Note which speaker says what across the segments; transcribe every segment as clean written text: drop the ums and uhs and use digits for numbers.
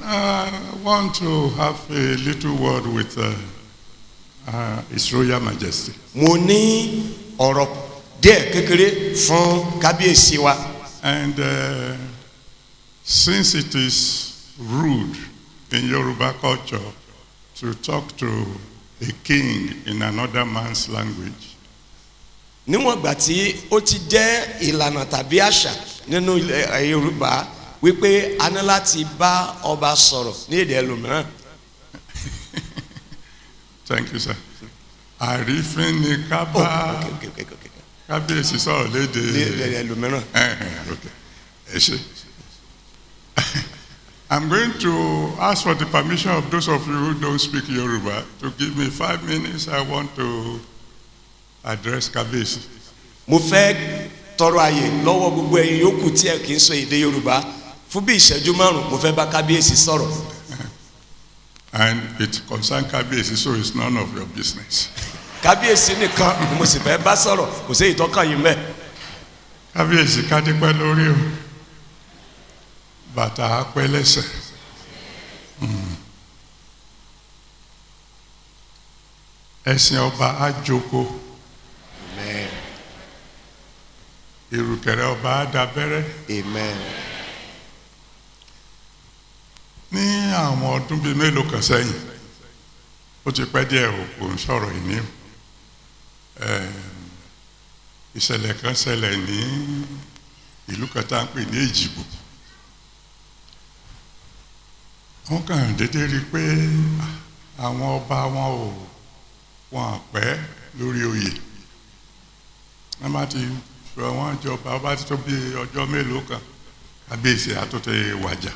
Speaker 1: I want to have a little word with His Royal Majesty.
Speaker 2: Mo ní ọ̀rọ̀ díẹ̀ kékeré fún kábíyèsí wa.
Speaker 1: And since it is rude in Yoruba culture to talk to a king in another man's language,
Speaker 2: níwọ̀n ìgbà tí ó ti jẹ́ ìlànà tàbí àṣà nínú Yorùbá wípé a ní láti bá ọba sọ̀rọ̀ ní èdè ẹlòmíràn.
Speaker 1: Thank you, sir. Àrífín ni ká bá kábíyèsí sọ̀rọ̀ lédè
Speaker 2: ẹlòmíràn.
Speaker 1: Okay. Ẹ ṣé. I'm going to ask for the permission of those of you who don't speak Yoruba to give me 5 minutes. I want to address kábíyèsí.
Speaker 2: Mo fẹ́ tọrọ àyè lọ́wọ́ gbogbo ẹ̀yin yòókù tí ẹ kì í sọ èdè Yorùbá fún bí ìṣẹ́jú 5 mo fẹ́ bá kábíyèsí sọ̀rọ̀.
Speaker 1: And it concerns kábíyèsí, so it's none of your business.
Speaker 2: Kábíyèsí nìkan ni mo sì fẹ́ bá sọ̀rọ̀, kò sí ìtọ́kàn yín mẹ́.
Speaker 1: Kábíyèsí ká dípẹ́ lórí o, bàtà á pẹ́ lẹ́sẹ̀. Ẹ̀sìn ọba á jókòó.
Speaker 2: Amen.
Speaker 1: Ìrùkẹ̀rẹ̀ ọba á dábẹ́rẹ́.
Speaker 2: Amen.
Speaker 1: Ní àwọn ọdún bíi mélòó kan sẹ́yìn, ó ti pẹ́ díẹ̀ o, kò ń sọ̀rọ̀ ìní. Ìṣẹ̀lẹ̀ kan ṣẹlẹ̀ ní ìlú kan tá à ń pè ní Èjìgbò. Wọ́n kàn déédéé rí i pé àwọn ọba wọn pẹ́ lórí oyè. Wọ́n bá ti fi wọ́n jọba, ọba ti tó bí ọjọ́ mélòó kan, kábíyèsí àtúntò wàjà.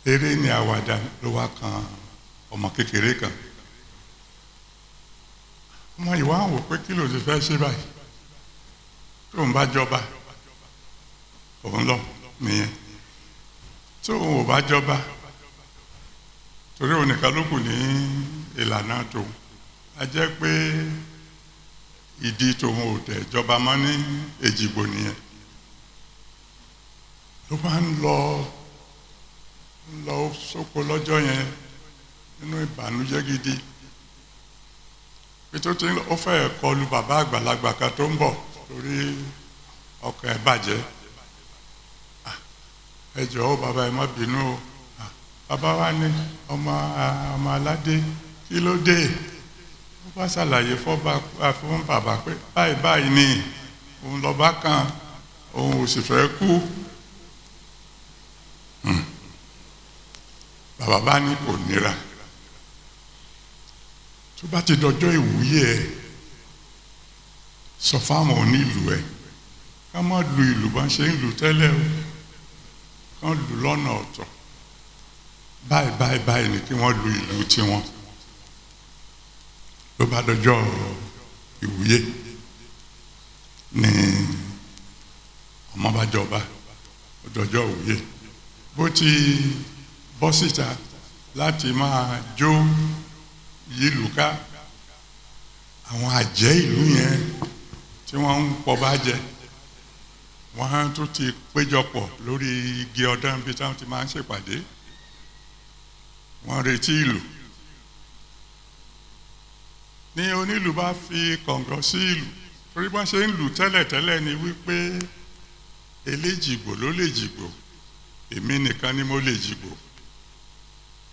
Speaker 1: Eré ni àwàdà ló wá kan ọmọ kékeré kan. Ọmọ yìí wá wò pé kí ló ti fẹ́ ṣe báyìí, tó ń bá jọba òun lọ nìyẹn, tó òun ò bá jọba torí òun nìkan ló kù ní ìlànà tòun, a jẹ́ pé ìdí tòun ò tẹ̀ jọba mọ́ ní Èjìgbò nìyẹn. Ló bá ń lọ sóko lọ́jọ́ yẹn nínú ìbànújẹ́ gidi. Bí tó ti ń lọ, ó fẹ́ kọlu bàbá àgbàlagbà kan tó ń bọ̀ torí ọkàn ẹ̀ bàjẹ́. Ẹ jọ̀ọ́ bàbá ẹ má bínú o. Bàbá wa ní ọmọ aládé kí ló dé? Ó bá ṣàlàyé fún bàbá pé báyìí báyìí ni òun lọ́ba kan, òun ò sì fẹ́ kú. Bàbá bá ní kò nira, tó bá ti dọjọ́ ìwúyè ẹ sọ fáwọn onílù ẹ ká má lu ìlù bá ṣe ń lù tẹ́lẹ̀ o, kán lù lọ́nà ọ̀tọ̀, báyìí báyìí báyìí ni kí wọ́n lu ìlù tiwọn. Ló bá dọjọ́ ìwúyè ní ọmọ bá jọba, ó dọjọ́ ìwúyè, bó ti bọ́ síta láti máa jó yìlù ká, àwọn àjẹ́ ìlú yẹn tí wọ́n ń pọba jẹ, wọ́n tún ti péjọpọ̀ lórí igi ọdán bí táwọn ti máa ń ṣèpàdé, wọ́n retí ìlù. Ní onílù bá fi kọ̀ǹgọ̀ sí ìlù, torí bọ́n ṣe ń lù tẹ́lẹ̀tẹ́lẹ̀ ni wípé eléjìgbò ló lè jìgbò, èmi nìkan ni mo lè jìgbò.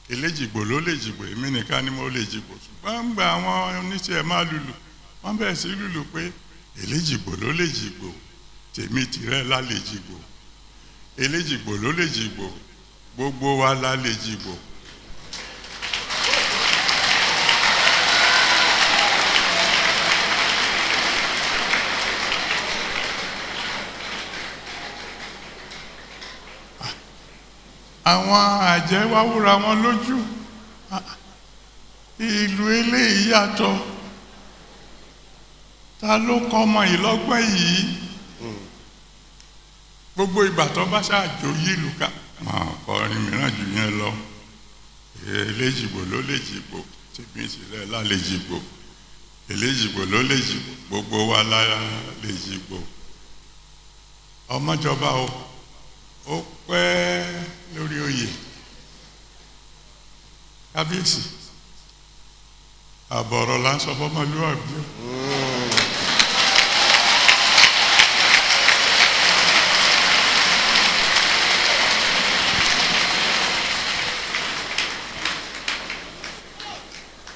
Speaker 1: Eléjìgbò ló lè jìgbò, èmi nìkan ni mo lè jìgbò. Ṣùgbọ́n ń gba àwọn oníṣẹ́ máa lùlù, wọ́n bẹ̀rẹ̀ sí lùlù pé eléjìgbò ló lè jìgbò, tèmi tìrẹ la lè jìgbò. Eléjìgbò ló lè jìgbò, gbogbo wa la lè jìgbò. Àwọn àjẹ́ wá wúra wọn lójú, ìlú eléyìí yàtọ̀, ta ló kọ́ ọmọ ìlọ́gbọ́n yìí? Gbogbo ìgbà tó bá ṣáàjò yìlù ká máa kọrin mìíràn jù yẹn lọ. Eléjìgbò ló lè jìgbò, tèmi tìrẹ la lè jìgbò. Eléjìgbò ló lè jìgbò, gbogbo wa la lè jìgbò. Ọmọjọba ó pẹ́ lórí oyè kábíyèsí àbọ̀rọ̀ là ń sọ fọmọlúwàbí o.